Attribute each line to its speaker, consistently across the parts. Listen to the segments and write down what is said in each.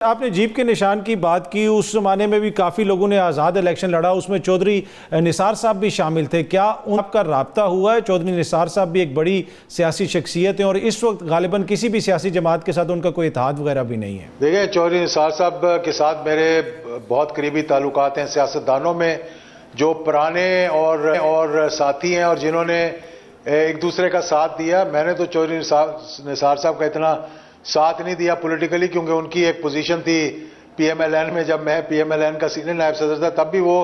Speaker 1: آپ نے جیپ کے نشان کی بات کی، اس زمانے میں بھی کافی لوگوں نے آزاد الیکشن لڑا، اس میں چودھری نثار صاحب بھی شامل تھے. کیا آپ کا رابطہ ہوا ہے؟ چودھری نثار صاحب بھی ایک بڑی سیاسی شخصیت ہیں اور اس وقت غالباً کسی بھی سیاسی جماعت کے ساتھ ان کا کوئی اتحاد وغیرہ بھی نہیں ہے.
Speaker 2: دیکھیں، چودھری نثار صاحب کے ساتھ میرے بہت قریبی تعلقات ہیں. سیاستدانوں میں جو پرانے اور ساتھی ہیں اور جنہوں نے ایک دوسرے کا ساتھ دیا، میں نے تو چودھری نثار صاحب کا اتنا ساتھ نہیں دیا پولیٹیکلی، کیونکہ ان کی ایک پوزیشن تھی پی ایم ایل این میں. جب میں پی ایم ایل این کا سینئر نائب صدر تھا تب بھی وہ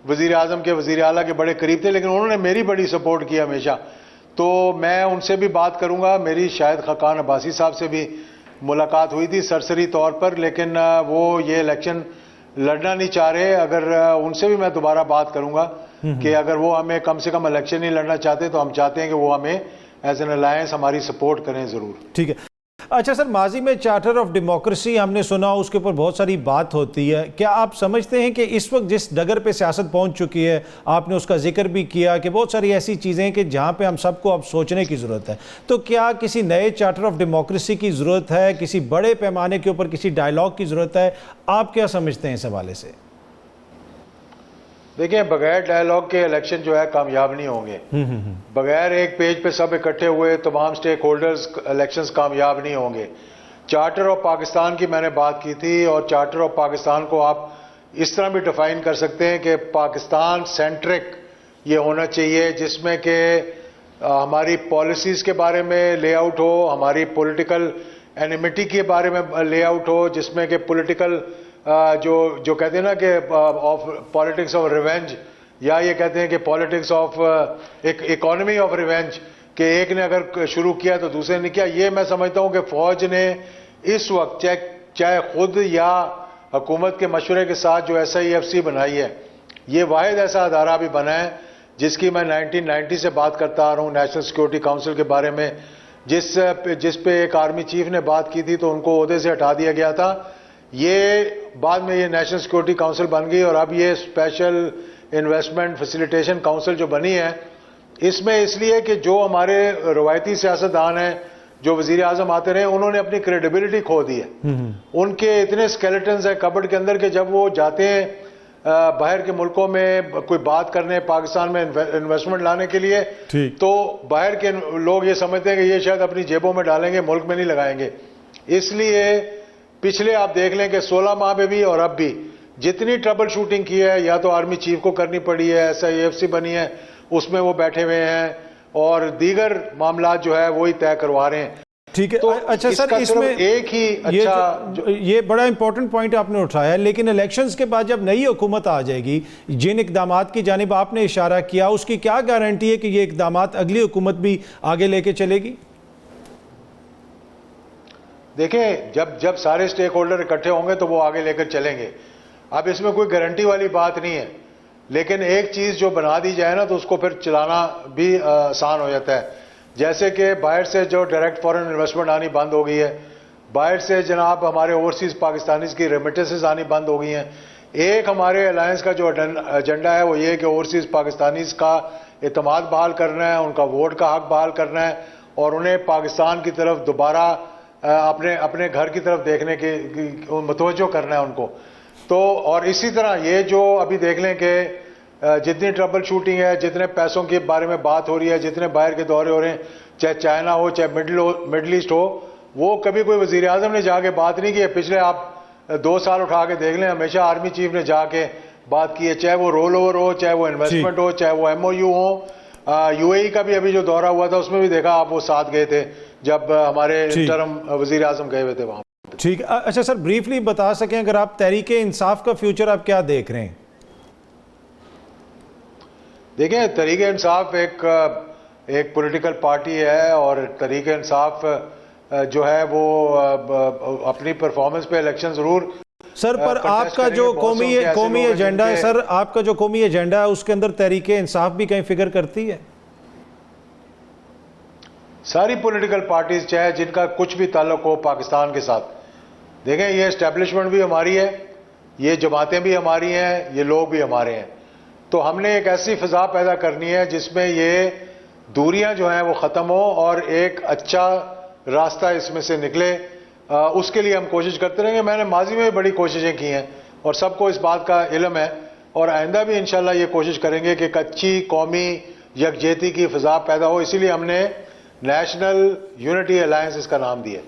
Speaker 2: وزیر اعظم کے وزیر اعلیٰ کے بڑے قریب تھے، لیکن انہوں نے میری بڑی سپورٹ کی ہمیشہ. تو میں ان سے بھی بات کروں گا. میری شاہد خاقان عباسی صاحب سے بھی ملاقات ہوئی تھی سرسری طور پر، لیکن وہ یہ الیکشن لڑنا نہیں چاہ رہے. اگر ان سے بھی میں دوبارہ بات کروں گا کہ اگر وہ ہمیں کم سے کم الیکشن نہیں لڑنا چاہتے تو ہم چاہتے ہیں کہ وہ ہمیں ایز این الائنس ہماری سپورٹ کریں ضرور.
Speaker 1: ٹھیک ہے. اچھا سر، ماضی میں چارٹر آف ڈیموکریسی ہم نے سنا، اس کے اوپر بہت ساری بات ہوتی ہے. کیا آپ سمجھتے ہیں کہ اس وقت جس ڈگر پہ سیاست پہنچ چکی ہے، آپ نے اس کا ذکر بھی کیا کہ بہت ساری ایسی چیزیں ہیں کہ جہاں پہ ہم سب کو اب سوچنے کی ضرورت ہے، تو کیا کسی نئے چارٹر آف ڈیموکریسی کی ضرورت ہے؟ کسی بڑے پیمانے کے اوپر کسی ڈائیلاگ کی ضرورت ہے؟ آپ کیا سمجھتے ہیں اس حوالے سے؟
Speaker 2: دیکھیں، بغیر ڈائیلاگ کے الیکشن جو ہے کامیاب نہیں ہوں گے. بغیر ایک پیج پہ سب اکٹھے ہوئے تمام سٹیک ہولڈرز الیکشنز کامیاب نہیں ہوں گے. چارٹر آف پاکستان کی میں نے بات کی تھی، اور چارٹر آف پاکستان کو آپ اس طرح بھی ڈیفائن کر سکتے ہیں کہ پاکستان سینٹرک یہ ہونا چاہیے، جس میں کہ ہماری پالیسیز کے بارے میں لے آؤٹ ہو، ہماری پولیٹیکل اینیمیٹی کے بارے میں لے آؤٹ ہو، جس میں کہ پولیٹیکل جو کہتے ہیں نا کہ پالیٹکس آف ریونج، یا یہ کہتے ہیں کہ politics of economy of revenge, کہ ایک نے اگر شروع کیا تو دوسرے نے کیا. یہ میں سمجھتا ہوں کہ فوج نے اس وقت چاہے خود یا حکومت کے مشورے کے ساتھ جو SIFC بنائی ہے، یہ واحد ایسا ادارہ بھی بنا ہے جس کی میں 1990 سے بات کرتا آ رہا ہوں، نیشنل سیکورٹی کونسل کے بارے میں، جس پہ ایک آرمی چیف نے بات کی تھی تو ان کو عہدے سے ہٹا دیا گیا تھا. یہ بعد میں یہ نیشنل سیکورٹی کونسل بن گئی، اور اب یہ اسپیشل انویسٹمنٹ فیسیلیٹیشن کونسل جو بنی ہے، اس میں اس لیے کہ جو ہمارے روایتی سیاستدان ہیں، جو وزیر اعظم آتے رہے، انہوں نے اپنی کریڈیبلٹی کھو دی ہے. ان کے اتنے اسکیلیٹنز ہیں کبڈ کے اندر کہ جب وہ جاتے ہیں باہر کے ملکوں میں کوئی بات کرنے، پاکستان میں انویسٹمنٹ لانے کے لیے، تو باہر کے لوگ یہ سمجھتے ہیں کہ یہ شاید اپنی جیبوں میں ڈالیں گے، ملک میں نہیں لگائیں گے. اس لیے پچھلے آپ دیکھ لیں کہ 16 ماہ میں بھی اور اب بھی جتنی ٹربل شوٹنگ کی ہے، یا تو آرمی چیف کو کرنی پڑی ہے، SIFC بنی ہے اس میں وہ بیٹھے ہوئے ہیں، اور دیگر معاملات جو ہے وہی طے کروا رہے ہیں.
Speaker 1: ٹھیک ہے. اچھا سر، اس میں
Speaker 2: ایک ہی
Speaker 1: یہ بڑا امپورٹنٹ پوائنٹ آپ نے اٹھایا ہے، لیکن الیکشنز کے بعد جب نئی حکومت آ جائے گی، جن اقدامات کی جانب آپ نے اشارہ کیا، اس کی کیا گارنٹی ہے کہ یہ اقدامات اگلی حکومت بھی آگے لے کے چلے گی؟
Speaker 2: دیکھیں، جب سارے سٹیک ہولڈر اکٹھے ہوں گے تو وہ آگے لے کر چلیں گے. اب اس میں کوئی گارنٹی والی بات نہیں ہے، لیکن ایک چیز جو بنا دی جائے نا تو اس کو پھر چلانا بھی آسان ہو جاتا ہے. جیسے کہ باہر سے جو ڈائریکٹ فورن انویسٹمنٹ آنی بند ہو گئی ہے، باہر سے جناب ہمارے اوورسیز پاکستانیز کی ریمیٹنسز آنی بند ہو گئی ہیں. ایک ہمارے الائنس کا جو ایجنڈا ہے وہ یہ ہے کہ اوورسیز پاکستانیز کا اعتماد بحال کرنا ہے، ان کا ووٹ کا حق بحال کرنا ہے، اور انہیں پاکستان کی طرف دوبارہ اپنے گھر کی طرف دیکھنے کی متوجہ کرنا ہے ان کو. تو اور اسی طرح یہ جو ابھی دیکھ لیں کہ جتنی ٹربل شوٹنگ ہے، جتنے پیسوں کے بارے میں بات ہو رہی ہے، جتنے باہر کے دورے ہو رہے ہیں، چاہے چائنا ہو، چاہے مڈل ایسٹ ہو، وہ کبھی کوئی وزیر اعظم نے جا کے بات نہیں کی ہے. پچھلے آپ 2 سال اٹھا کے دیکھ لیں، ہمیشہ آرمی چیف نے جا کے بات کی ہے، چاہے وہ رول اوور ہو، چاہے وہ انویسٹمنٹ ہو، چاہے وہ MOU ہو. UAE کا بھی ابھی جو دورہ ہوا تھا اس میں بھی دیکھا آپ، وہ ساتھ گئے تھے جب ہمارے انٹرم وزیر اعظم گئے ہوئے تھے وہاں.
Speaker 1: ٹھیک. اچھا سر، بریفلی بتا سکیں اگر آپ تحریک انصاف کا فیوچر آپ کیا دیکھ رہے ہیں؟
Speaker 2: دیکھیں، تحریک انصاف ایک پولیٹیکل پارٹی ہے، اور تحریک انصاف جو ہے وہ اپنی پرفارمنس پہ الیکشن ضرور
Speaker 1: سر، پر آپ کا جو قومی ایجنڈا ہے سر، آپ کا جو قومی ایجنڈا ہے اس کے اندر تحریک انصاف بھی کہیں فگر کرتی ہے؟
Speaker 2: ساری پولیٹیکل پارٹیز چاہے جن کا کچھ بھی تعلق ہو پاکستان کے ساتھ، دیکھیں یہ اسٹیبلشمنٹ بھی ہماری ہے، یہ جماعتیں بھی ہماری ہیں، یہ لوگ بھی ہمارے ہیں. تو ہم نے ایک ایسی فضا پیدا کرنی ہے جس میں یہ دوریاں جو ہیں وہ ختم ہو، اور ایک اچھا راستہ اس میں سے نکلے. اس کے لیے ہم کوشش کرتے رہیں گے. میں نے ماضی میں بھی بڑی کوششیں کی ہیں اور سب کو اس بات کا علم ہے, اور آئندہ بھی انشاءاللہ یہ کوشش کریں گے کہ ایک اچھی قومی یکجہتی کی فضا پیدا ہو. اسی لیے ہم نے نیشنل یونٹی الائنس اس کا نام دیا.